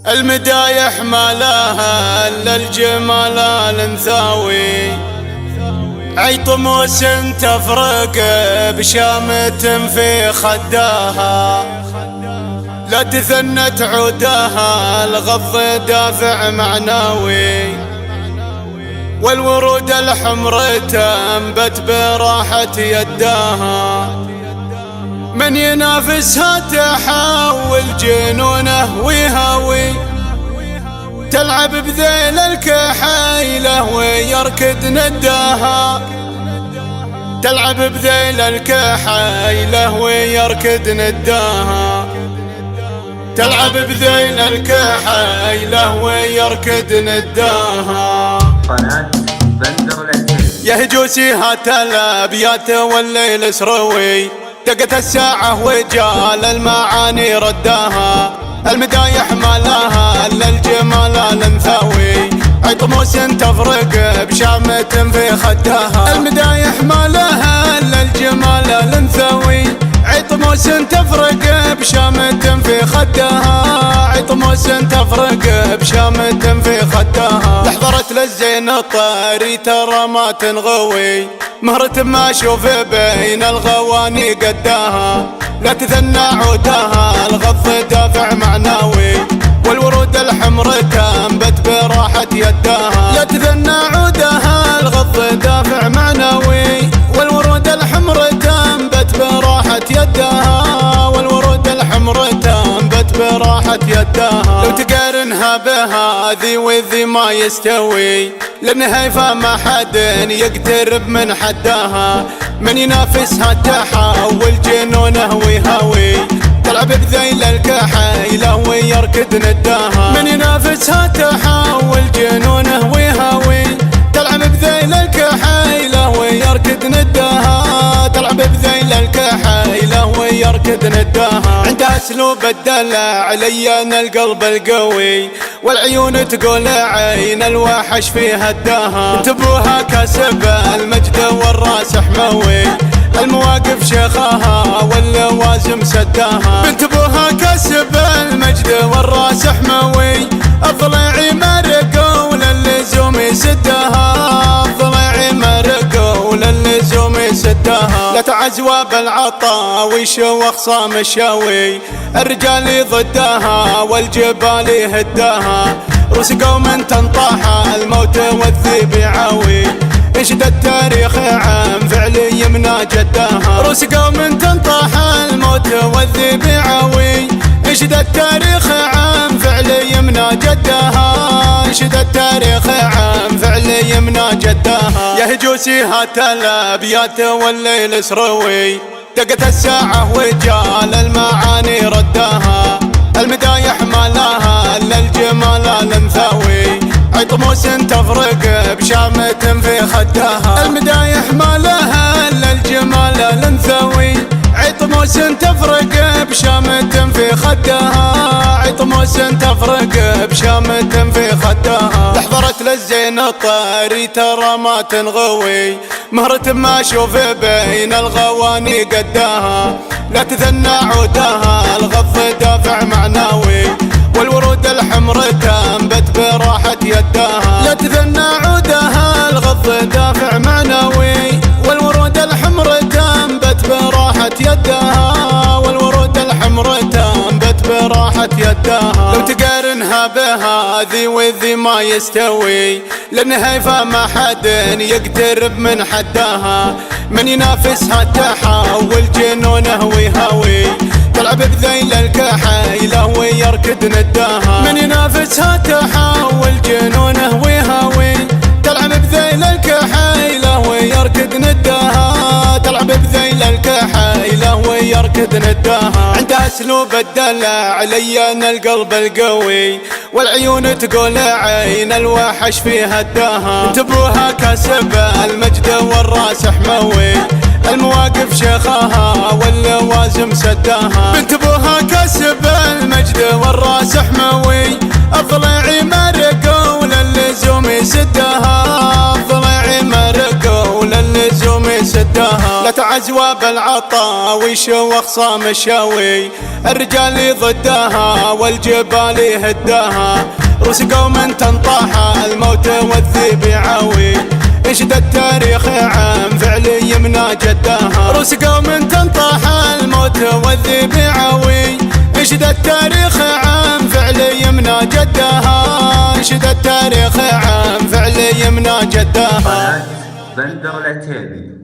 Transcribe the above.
المدايح ما لها الا الجمال الانثوي، عيطموس تفرق بشامة في خداها، لا تثنت عودها الغض دافع معنوي، والورود الحمر تنبت براحة يداها، من ينافسها تحول جنونه ويهوي، تلعب بذيل الكحيلة ويركض نداها، تلعب بذيل الكحيلة ويركض نداها، تلعب بذيل الكحيلة ويركض نداها. قناة بندر العسير يا هجوسي هات الابيات والليل سروي، دقت الساعة وجال المعاني رداها، المدايح ما لها الا الجمال الانثوي، عطموس تفرق بشامة في خداها، المدايح ما لها الا الجمال الانثوي، عطموس تفرق بشامة في خداها، عطموس تفرق بشامة في خداها، لحضرت للزين الطاري ترى ما تنغوي، مهرة ما اشوف بين الغواني قداها، لا تثنى عودها الغض دافع معنوي، والورود الحمر تنبت براحة يداها، لا تثنى عودها الغض دافع معنوي، والورود الحمر تنبت براحة يداها، والورود الحمر تنبت براحة يداها، لو تقارنها بهذي وذي ما يستوي، للنهاية ما حد يقترب من حداها، من ينافسها تحول جنونه ويهوي، تلعب بذيل الكحيلة ويركض نداها، من ينافسها تحول جنونه ويهوي، تلعب بذيل الكحيلة ويركض نداها، تلعب بذيل الكحيلة ويركض نداها، عندها اسلوب الدلع لين القلب القوي، والعيون تقول عين الوحش في هداها، انتبوها كسب المجد والراس حموي، المواقف شيخها واللوازم سداها، انتبوها كسب المجد والراس حموي، الضليع مرق وللزوم يسدها، الضليع مرق وللزوم يسدها، لا تعزوى بالعطا ويشوخ صام الشاوي، الرجال ضدها والجبال يهداها، روس قوم تنطاح الموت والذيب يعاوي، انشد التاريخ عن فعل يمنى جداها، روس قوم تنطاح الموت والذيب يعاوي، انشد التاريخ عن فعل يمنى جداها، انشد التاريخ عن فعل يمنى جداها، يا هجوسي هات الابيات والليل سروي، دقت الساعة وجال المعاني رداها، المدايح ما لها الا الجمال الانثوي، عطموس تفرق بشامة في خداها، المدايح ما لها الا الجمال الانثوي، عطموس تفرق بشامة في خداها، عطموس تفرق بشامة في خداها، لحضرت للزين الطاري ترى ما تنغوي، مهرة ما اشوف بين الغواني قداها، لا تثنى عودها الغض دافع معنوي، والورود الحمر تنبت براحة يداها، لا تثنى عودها الغض دافع معنوي، والورود الحمر تنبت براحة يداها، والورود الحمر تنبت براحة يداها، لو تقارنها بهذي وذي ما يستوي، للنهاية ما حد يقترب من حداها، من ينافسها تحول جنونه ويهوي، تلعب بذيل الكحيلة ويركض نداها، من ينافسها تحول جنونه ويهوي، تلعب بذيل الكحيلة ويركض نداها، تلعب بذيل الكحيلة ويركض نداها، عندها اسلوب الدلع لين القلب القوي، والعيون تقول عين الوحش في هداها، انتبوها كسب المجد والراس حموي، المواقف شيخها واللوازم سداها، انتبوها كسب المجد والراس حموي، الضليع مرق وللزوم يسدها، الضليع مرق وللزوم يسدها، لا عزوة بالعطاوي شوخ صام الشاوي، الرجال ضدها والجبال يهدها، روس قوم تنطاح الموت والذيب يعاوي، ينشد التاريخ عن فعل يمنى جدها، روس قوم تنطاح الموت والذيب يعاوي، ينشد التاريخ عن فعل يمنى جدها، ينشد التاريخ عن فعل يمنى جدها. بندر العتيبي.